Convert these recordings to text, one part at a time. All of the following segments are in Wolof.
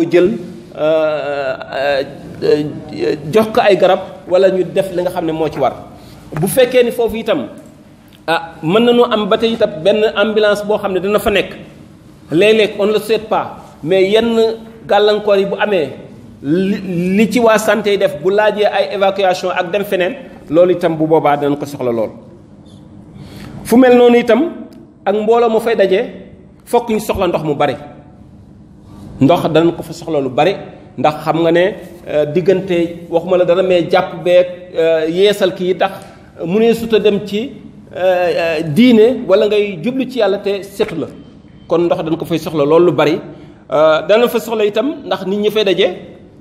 jël jox ko ay garab wala ñu def li nga xam ne moo ci war bu fekkee ni foofu itam mën nañu am ba tey itam benn ambulance boo xam ne dana fa nekk léeg-léeg on ne le souhaite pas mais yenn gàllankoor yi bu amee li ci waa santé yi def bu laajee ay évacuation ak dem feneen loolu itam bu boobaa danañ ko soxla lool. fu mel noonu itam ak mbooloo mu fay daje fokk ñu soxla ndox mu bari ndox danañ ko fa soxla lu bari ndax xam nga ne diggante waxuma la dara mais jàpp beeg yeesal kii tax mu ne suta dem ci diine wala ngay jublu ci yàlla te setu la kon ndox dañ ko fay soxla loolu lu bari dana fa soxla itam ndax nit ñi fay daje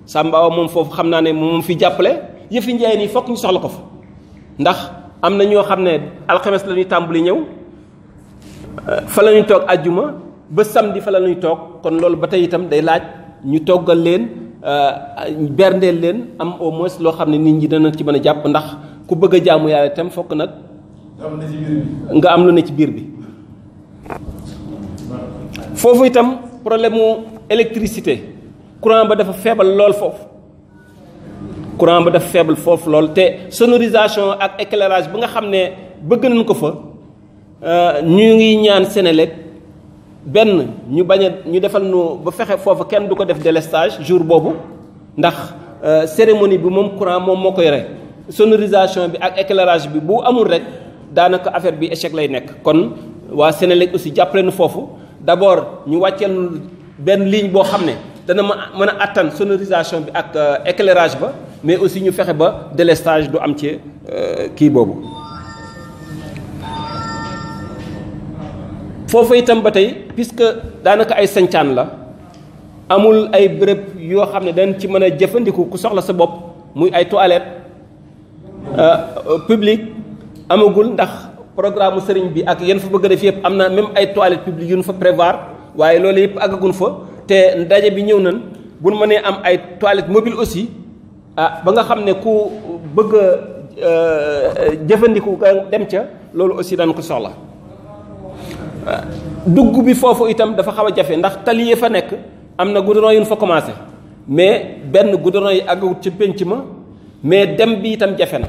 Samba moom foofu xam naa ne moom fi jàppale yëfi njaay nii fokk ñu soxla ko fa ndax am na ñoo xam ne alxames la ñuy tàmbali ñëw fa la ñuy toog àjjuma ba samedi fa la ñuy toog kon loolu ba tey itam day laaj ñu toggal leen berndeel leen am au moins loo xam ne nit ñi dana ci mën a jàpp ndax ku bëgg a jaamu yàlla itam fokk nag nga am lu ne ci biir bi foofu itam problème mu électricité courant ba dafa faible lool foofu courant ba dafa faible foofu lool te sonorisation ak éclairage bi nga xam ne bëgg nañ ko fa ñu ngi ñaan Senelec benn ñu bañ a ñu defal nu ba fexe foofu kenn du ko def délestage jour boobu ndax cérémonie bi moom courant moom moo ko yore sonorisation bi ak éclairage bi bu amul rek daanaka affaire bi échec lay nekk kon waa Senelec aussi jàppale nu foofu d'abord ñu wàcceel benn ligne boo xam ne dana mën a attan sonorisation bi ak éclairage ba mais aussi ñu fexe ba délestage du am ci kii boobu foofu itam ba tey puisque daanaka ay sancaan la amul ay béréb yoo xam ne dañ ci mën a jëfandiku ku soxla sa bopp muy ay toilettes publiques amagul ndax programme sëriñ bi ak yéen fa bëgg a def yëpp am na même ay toilettes publiques yu ñu fa prévoir waaye loolu yëpp àggagun fa te ndaje bi ñëw nañ bu ñu mënee am ay toilettes mobiles aussi ba nga xam ne ku bëgg a jëfandiku nga dem ca loolu aussi dañ ko soxla. dugg bi foofu itam dafa xaw a jafe ndax tali yi fa nekk am na goudron yu ñu fa commencé mais benn goudron yi àggawut ci pénc ma mais dem bi itam jafe na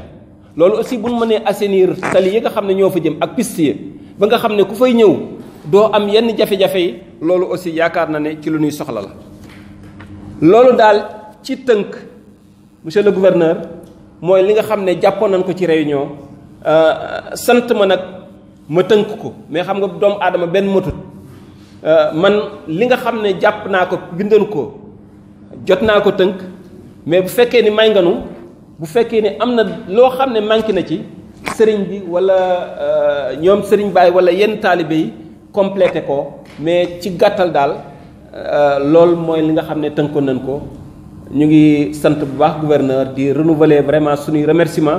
loolu aussi bu ñu mënee assainir tali yi nga xam ne ñoo fa jëm ak piste yi ba nga xam ne ku fay ñëw doo am yenn jafe-jafe yi loolu aussi yaakaar na ne ci lu ñuy soxla la. loolu daal ci tënk monsieur le gouverneur mooy li nga xam ne jàppoon nañ ko ci réunion sant ma nag. ma tënk ko mais xam nga doomu aadama benn matut man li nga xam ne jàpp naa ko bindoon ko jot naa ko tënk mais bu fekkee ni may nganu bu fekkee ni am na loo xam ne manqué na ci sëriñ bi wala ñoom sëriñ Baye wala yenn taalibe yi complété ko mais ci gàttal daal loolu mooy li nga xam ne tënkoon nañ ko ñu ngi sant bu baax gouverneur di renouveler vraiment suñuy remerciement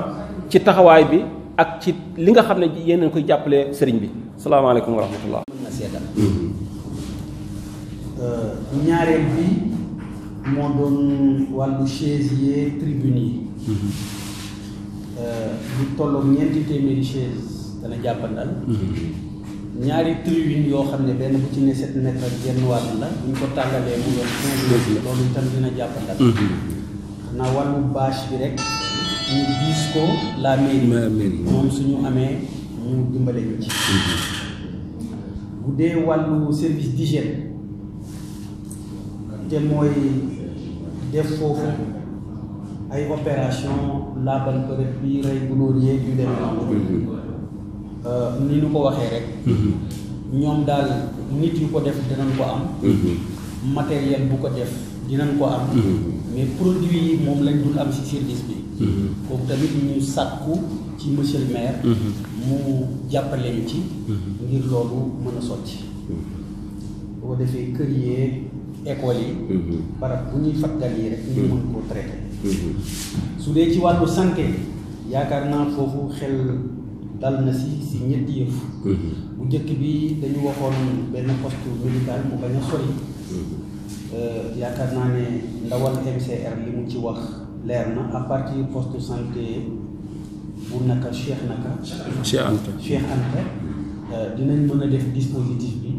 ci taxawaay bi ak ci li nga xam ne yéen a koy jàppale sëriñ bi salaamaaleykum wa rahmatullah. mën na seetal ñaareel bi moo doon wàllu chaise yi tribune yi lu tolloog 400 chaise dana jàppandal ñaari tribune yoo xam ne benn bu ci ne 7 mètres ak genn wàll la bu ñu ko tàllalee mu doon 15 mètres loolu itam dina jàppandal xanaa wàllu bâche bi rek ñu diis ko la mairie moom suñu amee ñu dimbale ñu ci bu dee wàllu service d'hygiène te mooy def foofu ay opération laabal bërëb bi rey gunóor yeeg yu demee noonu ni ñu ko waxee rek ñoom daal nit yu ko def dinañ ko am matériel bu ko def dinañ ko am mais produit yi moom lañ dul am ci service bi kooku tamit ñu sàkku ci monsieur le maire mu jàppale ñu ci ngir loolu mën a sotti boo defee kër yeeg école yi barab bu ñuy faggal yi rek ñu mën koo traité su dee ci wàllu santé yaakaar naa foofu xel dal na si ñetti yëf bu njëkk bi dañu waxoon benn poste médical mu bañ a sori yaakaar naa ne ndawal MCR li mu ci wax leer na à partir poste santé bu naka Cheikh Anta dinañ mën a def dispositif bi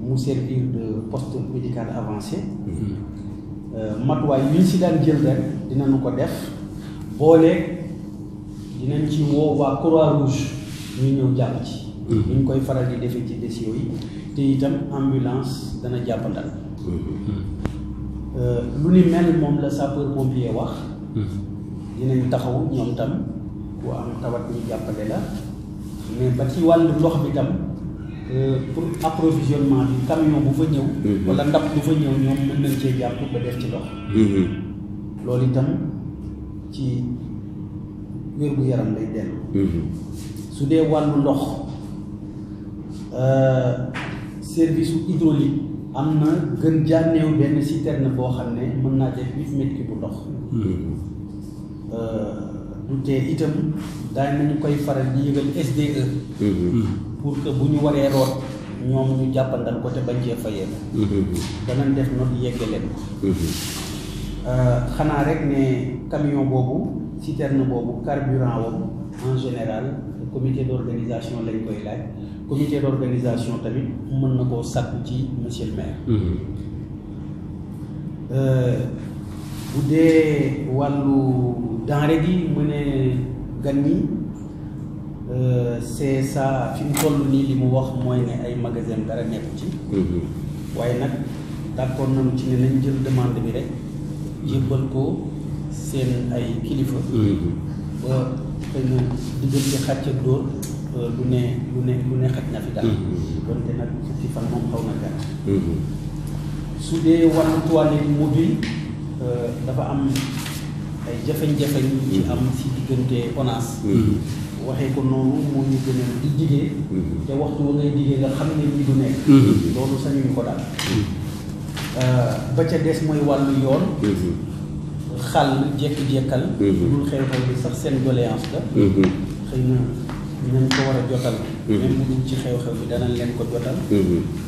mu servir de poste médical avancé matuwaay yu ñu si daan jël rek dinañu ko def boole dinañ ci woo waa Croix-Rouge ñu ñëw jàpp ci. ñu koy faral di defee ci dossiers yi te itam ambulance dana jàppandal. lu ni mel moom la sapeur pompier wax. dinañ taxaw ñoom tam ku am tawat ñu jàppale la mais ba ci wàllu ndox bi tam pour approvisionnement bi camion bu fa ñëw. wala ndab bu fa ñëw ñoom mën nañ cee jàpp ba def ci ndox. loolu itam ci wér-gu-yaram lay dellu. su dee wàllu ndox service su hydraulique am na gën jànneew benn citerne boo xam ne mën naa def 8 mètres cube bu ndox. du tee itam daañu nañu koy faral di yëgal SDE. pour que bu ñu waree root ñoom ñu jàppandal ko te bañ cee fayee ko. danañ def note yegge leen ko. xanaa rek ne camion boobu citerne boobu carburant boobu en général comité d'organisation lañ koy laaj comité d'organisation tamit mën na koo sàkku ci monsieur le maire. bu dee wàllu denrée gi mu ne gan ñi c'est ça fi mu toll nii li mu wax mooy ne ay magasin dara nekku ci. waaye nag d'accord nañu ci ne nañ jël demande bi rek jébbal ko seen ay kilifa. ba xëy na diggante xàcc ak dóor lu ne xaj na fi daal. donte nag fukki fan moom xaw na gàtt. su dee wàllu toilette mobile dafa am ay jafe-jafe yu ci am si diggante ONAS. waxee ko noonu moo ñu gënal di jigee te waxtu wa ngay jigee nga xam ne lii du nekk. loolu sañuñu ko daal. ba ca des mooy wàllu yoon. xàll jekki-jekkal. dul xew-xew bi sax seen doléance la. xëy na dinañ ko war a jotal. même bu dul ci xew-xew bi danañ leen ko jotal.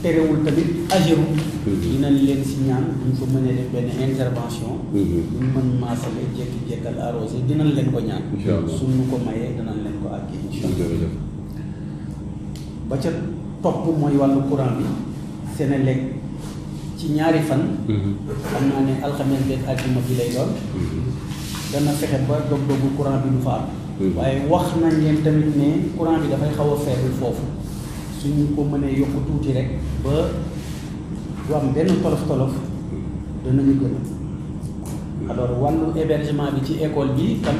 terewul tamit AGEROUTE. dinañ leen si ñaan buñ fa mënee def benn intervention. buñ mën maasale jekki-jekkal arrosé dinañ leen ko ñaan. suñu ko mayee danañ leen ko àggee incha allah. ba ca topp mooy wàllu courant bi Senelec ci ñaari fan. xam naa ne alxames beeg àjjuma bi lay doon. dana fexe ba dog-dogu courant bi du fa am. waaye wax nañ leen tamit ne courant bi dafay xaw a faible foofu suñu ko mënee yokk tuuti rek ba du am benn tolof-tolof danañu gën a. alors wàllu hébergement bi ci école bi tam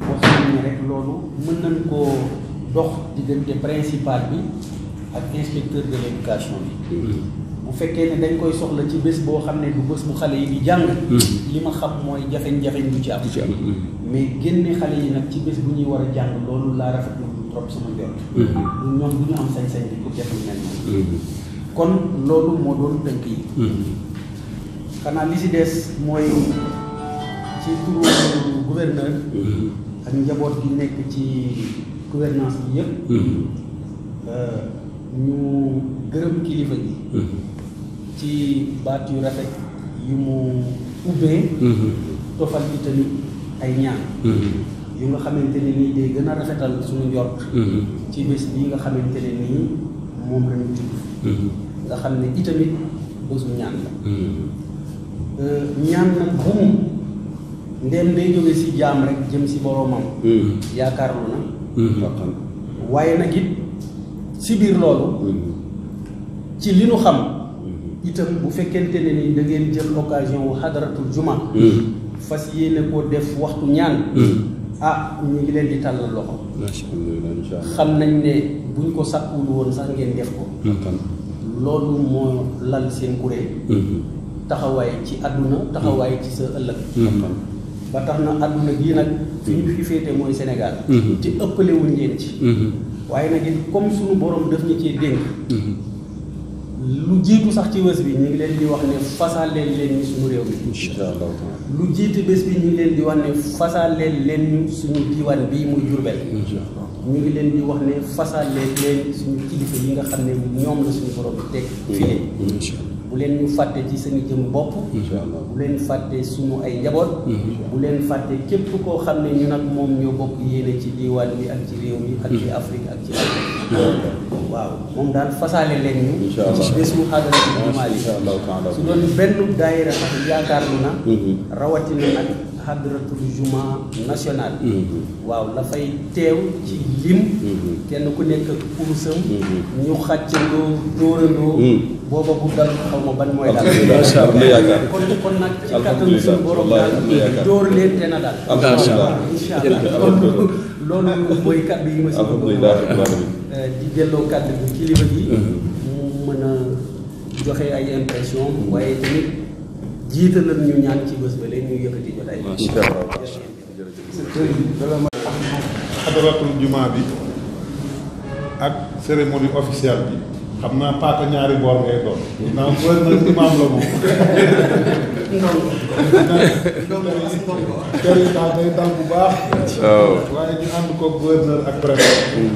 wax nañ ne rek loolu mën nañ koo dox diggante principal bi ak inspecteur de l'éducation bi. bu fekkee ne dañ koy soxla ci bés boo xam ne du bés bu xale yi di jàng. li ma xam mooy jafeñ-jafeñ du ci am. mais génne xale yi nag ci bés bu ñuy war a jàng loolu laa rafetlu trop sama njort. ñoom du ñu am sañ-sañ bi pour def lu mel noonu. kon loolu moo doon tënk yi. xanaa li si des mooy ci turu gouverneur. ak njaboot gi nekk ci gouvernance bi yëpp. ñu gërëm kilifa gi. ci baat yu rafet yu mu ubbee. tofal bi tamit ay ñaan. yu nga xamante ne nii day gën a rafetal suñu njort. ci bés bii nga xamante ne nii moom la ñu tudd. nga xam ne itamit bésu ñaan la. ñaan nag bu mu ndéem day jóge si jaam rek jëm si boroomam. yaakaarlu na. waaye nag it si biir loolu. ci li nu xam. itam bu fekkente ne ni da ngeen jël occasion wu xadaratul juma. fas yéene koo def waxtu ñaan. ñu ngi leen di tàllal loxo. xam nañ ne buñ ko sàkkuwul woon sax ngeen def ko. loolu moo lal seen kuréel. taxawaay ci àdduna taxawaay ci sa ëllëg. ba tax na àdduna gii nag fi ñu fi féete mooy Sénégal. ci ëppalewuñ leen ci. waaye nag it comme suñu borom daf ñu cee dénk. lu jiitu sax ci bés bi ñu ngi leen di wax ne fasaaleel leen ñu suñu réew mi. incha allah lu jiitu bés bi ñu ngi leen di wax ne fasaaleel leen ñu suñu diwaan bii muy Diourbel. ñu ngi leen di wax ne fasaaleel leen suñu kilifa yi nga xam ne ñoom la suñu borom teg fii. bu leen ñu fàtte ci seen jëm bopp. bu leen fàtte suñu ay njaboot. bu leen fàtte képp koo xam ne ñu nag moom ñoo bokk yéene ci diwaan bi ak ci réew mi ak ci Afrique ak ci Afrique. waaw moom daal fasaale leen ñu Incha Allah. ci bésu xadaratul jumaa yi incha allahu taala. su doon benn daayira sax yaakaar na rawatina nag xadaratul jumaa national waaw la fay teew ci lim kenn ku nekk ak kurusam ñu xàccandoo dóorandoo booba bu dal xaw ma ban mooy daal macha allah yaakaar. kon nag ci kattanu suñu borom daal dóor leen te na daal alhamdulilah. incha allah loolu mooy kaddu yi ma si alhamdulilah rabbil alamin. di delloo kaddu bi kilifa gi mu mën a joxe ay impression waaye tamit jiitalal ñu ñaan ci bés ba léegi ñu yëkkati jotaay bi. incha allah. xadaratul jumaa bi ak cérémonie officielle bi xam naa paaka ñaari boor ngay doon naa wër na imaam la moom kër yi daal day dal bu baax waaw. waaye ñu ànd ko gouverneur ak préfet ñu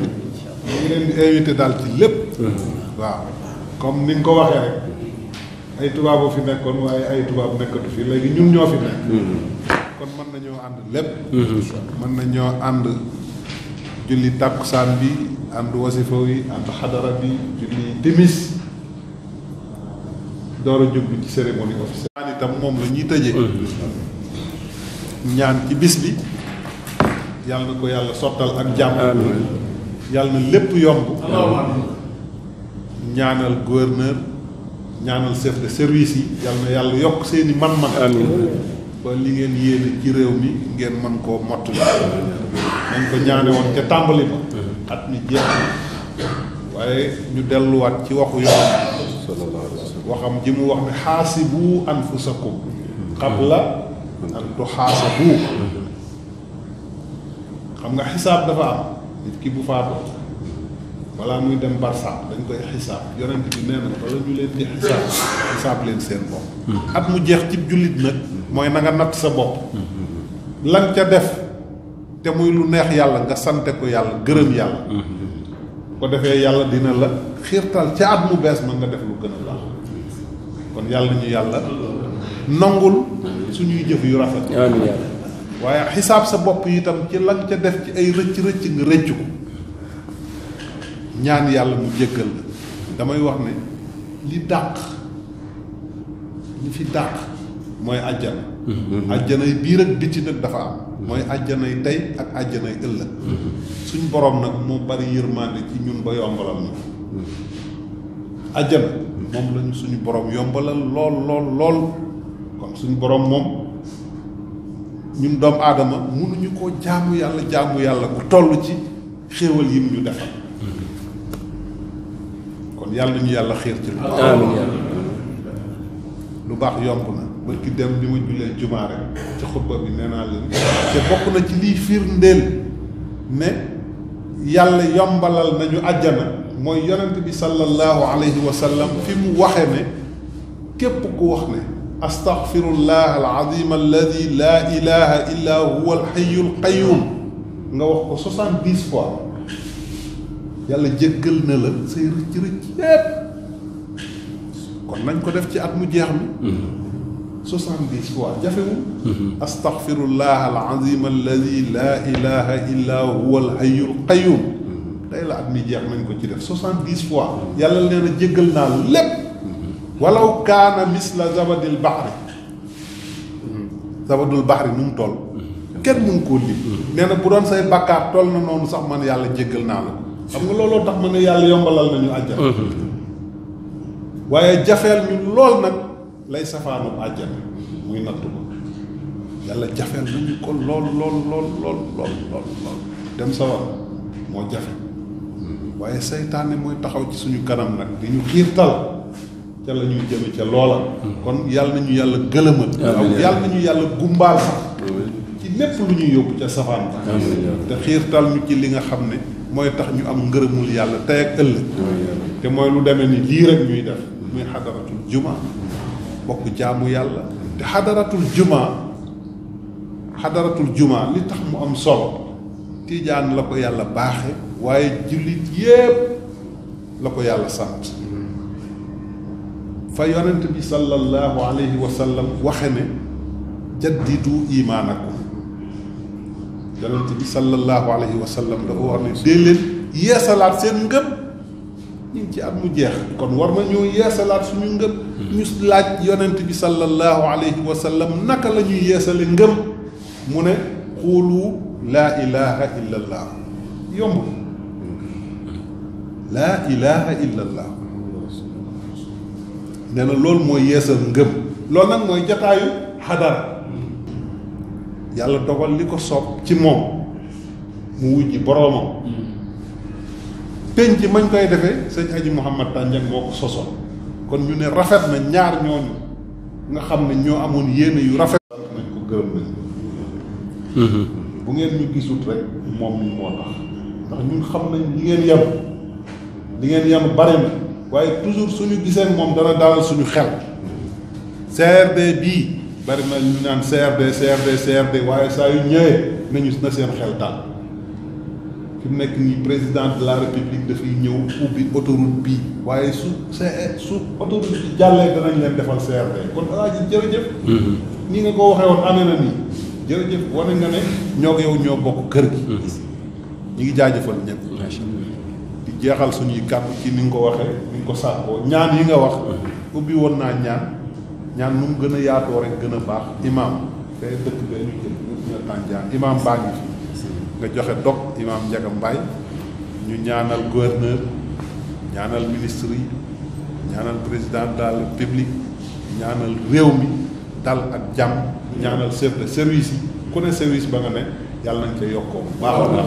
ngi leen di invité daal ci lépp waaw comme ni nga ko waxee rek ay tubaab fi nekkoon waaye ay tubaab nekkatu fi léegi ñun ñoo fi nekk kon mën nañoo ànd lépp mën nañoo ànd julli tàkkusaan bi ànd wasifa wi ànd xadara bi julli timis door a jóg bi ci cérémonie officielle ñaan itam moom la ñuy tëjee ñaan ci bis bi yàlla na ko yàlla sottal ak jàmm yàlla na lépp yomb ñaanal gouverneur ñaanal chef de service yi yàlla na yàlla yokk seeni man-man ba li ngeen yéene ci réew mi ngeen mën koo mottali nañ ko ñaane woon ca tàmbali ba at mi jeex na waaye ñu delluwaat ci waxu yoon waxam ji mu wax ne xaasibu anfusakum qabla an tuxaasabu xam nga xisaab dafa am nit ki bu faatoo balaa muy dem barsaab dañ koy xisaab yonent bi nee na bala ñu leen di xisaab leen seen bopp at mu jeex ci jullit nag mooy na nga natt sa bopp lan ca def te muy lu neex yàlla nga sante ko yàlla gërëm yàlla ko defee yàlla dina la xiirtal ca at mu bees ma nga def lu gën a baax kon yàlla ñu yàlla nangul suñuy jëf yu rafet waaye xisaab sa bopp itam ci lan ca def ci ay rëcc rëcc nga rëcc ko ñaan yàlla mu jéggal la damay wax ne li dàq li fi dàq mooy àjjana àjjanay biir ak biti nag dafa am mooy àjjanay tey ak àjjanay ëllëg suñ borom nag moo bari yërmande ci ñun ba yombalal ñu àjjana moom lañu suñu borom yombalal lool lool lool kon suñu borom moom ñun doomu aadama mënuñu koo jaamu yàlla ku toll ci xéewal yim ñu defal kon yàlla ñu yàlla xiir ci lu baax yomb na ba ki dem bi ma jullee jumaa rek ci xutba bi nee naa leen te bokk na ci liy firndeel ne yàlla yombalal nañu àjjana mooy yonent bi sallallahu alayhi wa sallam fi mu waxe ne képp ku wax ne astaghfirullah alazim alladi laa ilaha illa huwa alxayu alqayum nga wax ko 70 fois yàlla jéggal na la say rëcc rëcc yépp kon nañ ko def ci at mu jeex mi 70 fois jafewul astaghfirullah alazim alladi laa ilaha illa huwa alxayu alqayum tey la at mi jeex nañ ko ci def 70 fois yàlla nee na jéggal naa la lépp walaw kaana misla zabadil baxri zabadul baxri nu mu toll kenn mun koo lim nee na bu doon say bàkkaar toll na noonu sax man yàlla jéggal naa la xam nga looloo tax ma ne yàlla yombalal nañu àjjana waaye jafeel ñu lool nag lay safaanu àjjana muy natt ko yàlla jafeel nañu ko lool dem sawar moo jafe waaye seytaane mooy taxaw ci suñu kanam nag di ñu xiirtal ca la ñuy jëme ca loola kon yàlla nañu yàlla gëlëmal yàlla nañu yàlla gumbaal sax ci lépp lu ñuy yóbbu ca safaan ba te xiirtal ñu ci li nga xam ne mooy tax ñu am ngërëmul yàlla tey ak ëllëg te mooy lu demee ni lii rek ñuy def muy xadaratul juma bokk jaamu yàlla te xadaratul juma li tax mu am solo tiijaan la ko yàlla baaxe waaye jullit yépp la ko yàlla sant fa yonent bi sallallahu alayhi wa sallam waxe ne jaddidu imaanakum yonent bi sallallahu alayhi wa sallam dafa wax ne dee leen yeesalaat seen ngëm ñu ngi ci at mu jeex kon war na ñoo yeesalaat suñu ngëm ñu laaj yonent bi sallallahu alayhi wa sallam naka la ñuy yeesale ngëm mu ne xuulu laa ilaha illa allah yomb laa ilaha illa allah nee na loolu mooy yeesal ngëm loolu nag mooy jataayu xadara yàlla dogal li ko soob ci moom mu wujji boroomam penc mañ koy defee sëñ Aji Mouhamad Tandiang moo ko sosoon kon ñu ne rafet na ñaar ñooñu nga xam ne ñoo amoon yéene yu rafet nañ ko gërëm nañ bu ngeen ñu gisut rek moom mi moo tax ndax ñun xam nañ li ngeen yem bari na waaye toujours suñu gisee moom dana dalal suñu xel CRD bii bari na ñu naan CRD waaye saa yu ñëwee nañu na seen xel dal fi mu nekk nii président de la république dafay ñëw ubbi autoroute bii waaye su autoroute bi jàllee danañ leen defal CRD kon alaaji jërëjëf nii nga ko waxee woon amee na nii jërëjëf wane nga ne ñoo yow ñoo bokk kër gi ñu ngi jaajëfal ñëpp di jeexal suñuy kàddu ci ni nga ko waxee ni nga ko sàkkoo ñaan yi nga wax ubbi woon naa ñaan nu mu gën a yaatoo rek gën a baax imaam te dëkk bee ñu jël ñu Tandiang imaam baa ngi fi nga joxe dog imaam Ndiaga Mbaye ñu ñaanal gouverneur ñaanal ministre yi ñaanal président de la République ñaanal réew mi dal ak jàmm ñaanal chef de service yi ku ne service ba nga ne yàlla nañ ca yokkoo baax a baax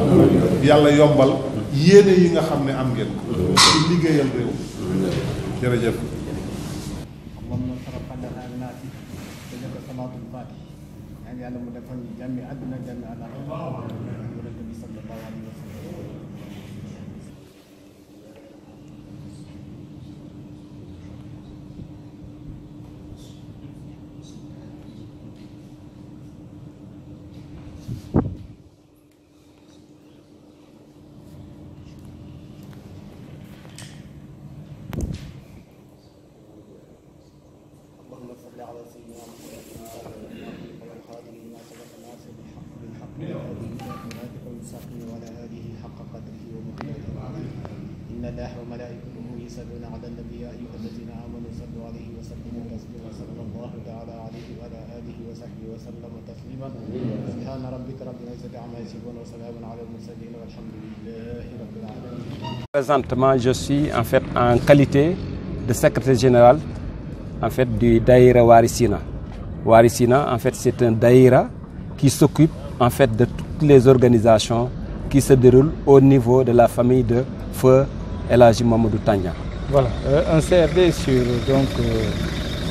yàlla yombal yéene yi nga xam ne am ngeen ko ci liggéeyal réew jërëjëf yàlla mu defal ñu jàmmi àdduna jàmmi àllaaxira yonent bi sallallahu alayhi wa sallam اللهم صل على سيدنا إن الله وملائكته يصلون على النبي يا أيها الذين آمنوا صلوا عليه وسلموا تسليما صلى الله تعالى عليه وعلى آله وصحبه وسلم تسليما سبحان ربك رب العزة عما يصفون وسلام على المرسلين والحمد لله رب العالمين. Présentement, je suis en fait en qualité de secrétaire général en fait du Daïra Warisina. Warisina, en fait, c'est un Daïra qui s'occupe en fait de toutes les organisations qui se déroulent au niveau de la famille de Feu El Hadji Mamadou Tandiang. Voilà, un CRD sur donc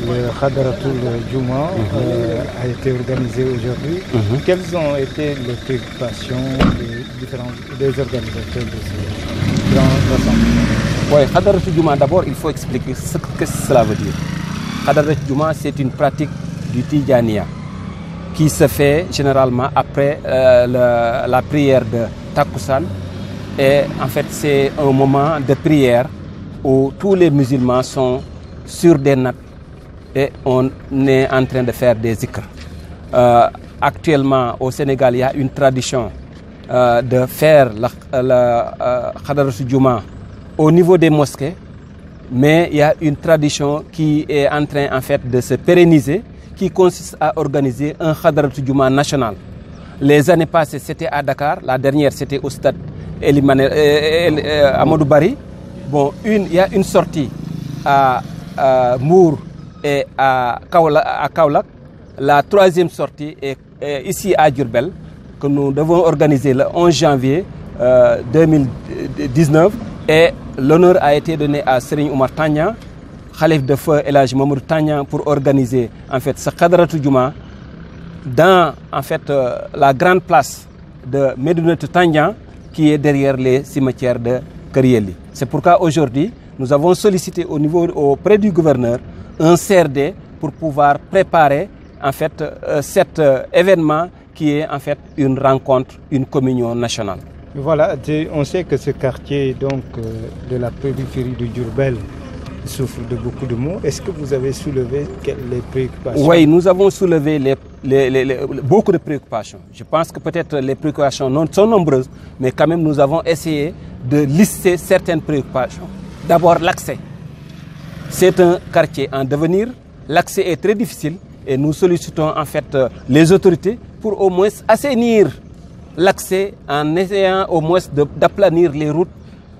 le Khadaratul Juma a été organisé aujourd'hui. Quelles ont été les préoccupations des organisateurs de ce grand rassemblement? Oui, Khadaratul Juma, d'abord, il faut expliquer ce que cela veut dire. Khadaratul Juma, c'est une pratique du Tidjaniya qui se fait généralement après la prière de Takussan. Et en fait, c'est un moment de prière où tous les musulmans sont sur des nattes et on est en train de faire des zikrs. Actuellement, au Sénégal, il y a une tradition de faire la Khadaratul Juma au niveau des mosquées, mais il y a une tradition qui est en train en fait de se pérenniser, qui consiste à organiser un Khadaratul Juma national. Les années passées, c'était à Dakar. La dernière, c'était au stade Amadou Barry. Bon, il y a une sortie à Mour et à Kaolack. La troisième sortie est ici à Diourbel, que nous devons organiser le 11 janvier 2019. Et l'honneur a été donné à Serigne Oumar Tandiang, Khalif de Feu El Hadji Mamadou Tandiang, pour organiser en fait ce Khadaratul Juma dans en fait la grande place de Médinatoul Tandiang qui est derrière les cimetières de Kër Yelli. C'est pourquoi aujourd'hui nous avons sollicité auprès du gouverneur un CRD pour pouvoir préparer en fait cet événement qui est en fait une rencontre, une communion nationale. Voilà, on sait que ce quartier donc de la périphérie de Diourbel souffre de beaucoup de maux. Est-ce que vous avez soulevé les préoccupations? Oui, nous avons soulevé beaucoup de préoccupations. Je pense que peut-être les préoccupations sont nombreuses, mais quand même nous avons essayé de lister certaines préoccupations. D'abord, l'accès. C'est un quartier en devenir. L'accès est très difficile et nous sollicitons en fait les autorités pour au moins assainir l'accès en essayant au moins d'aplanir les routes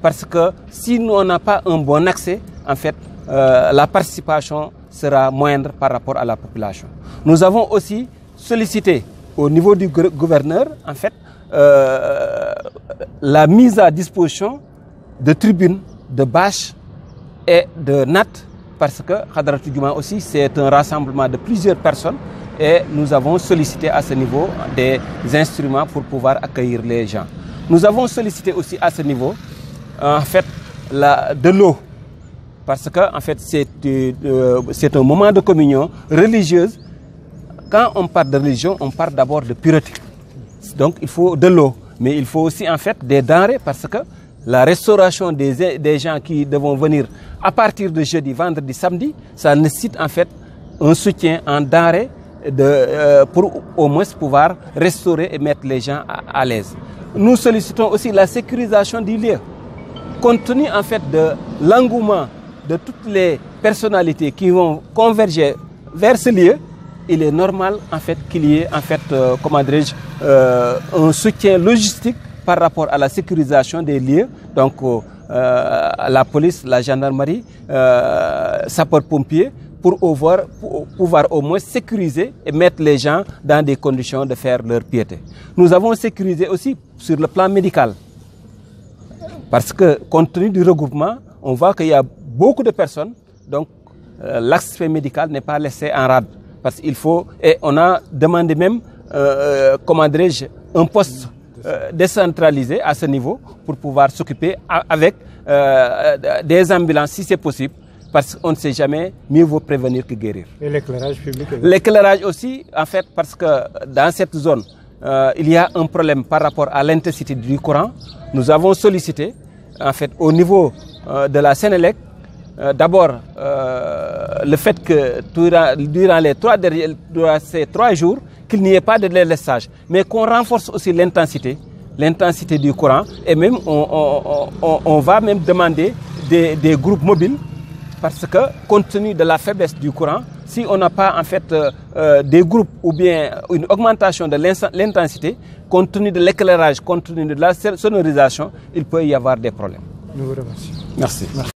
parce que si nous n'a pas un bon accès, en fait, la participation sera moindre par rapport à la population. Nous avons aussi sollicité au niveau du gouverneur, en fait, la mise à disposition de tribunes, de bâches et de nattes, parce que Hadratul Juma aussi, c'est un rassemblement de plusieurs personnes et nous avons sollicité à ce niveau des instruments pour pouvoir accueillir les gens. Nous avons sollicité aussi à ce niveau, en fait, de l'eau, parce que en fait, c'est un moment de communion religieuse. Quand on parle de religion, on parle d'abord de pureté. Donc il faut de l'eau, mais il faut aussi en fait des denrées parce que la restauration des gens qui devront venir à partir de jeudi, vendredi, samedi, ça nécessite en fait un soutien en denrées pour au moins pouvoir restaurer et mettre les gens à l'aise. Nous sollicitons aussi la sécurisation du lieu. Compte tenu en fait de l'engouement de toutes les personnalités qui vont converger vers ce lieu, il est normal en fait qu'il y ait en fait, comment dirais-je, un soutien logistique par rapport à la sécurisation des lieux. Donc la police, la gendarmerie, sapeurs-pompiers, pour pouvoir au moins sécuriser et mettre les gens dans des conditions de faire leur piété. Nous avons sécurisé aussi sur le plan médical. Parce que compte tenu du regroupement, on voit qu'il y a beaucoup de personnes, donc l'aspect médical n'est pas laissé en rade. Parce qu'il faut, et on a demandé même, comment dirais-je, un poste décentralisé à ce niveau pour pouvoir s'occuper avec des ambulances si c'est possible, parce qu'on ne sait jamais, mieux vaut prévenir que guérir. Et l'éclairage public? L'éclairage aussi, en fait, parce que dans cette zone, il y a un problème par rapport à l'intensité du courant. Nous avons sollicité, en fait, au niveau de la Sénélec, d'abord, le fait que durant ces 3 jours, qu'il n'y ait pas de délestage, mais qu'on renforce aussi l'intensité du courant, et même on va même demander des groupes mobiles, parce que compte tenu de la faiblesse du courant, si on n'a pas en fait des groupes ou bien une augmentation de l'intensité, compte tenu de l'éclairage, compte tenu de la sonorisation, il peut y avoir des problèmes. Nous vous remercions. Merci.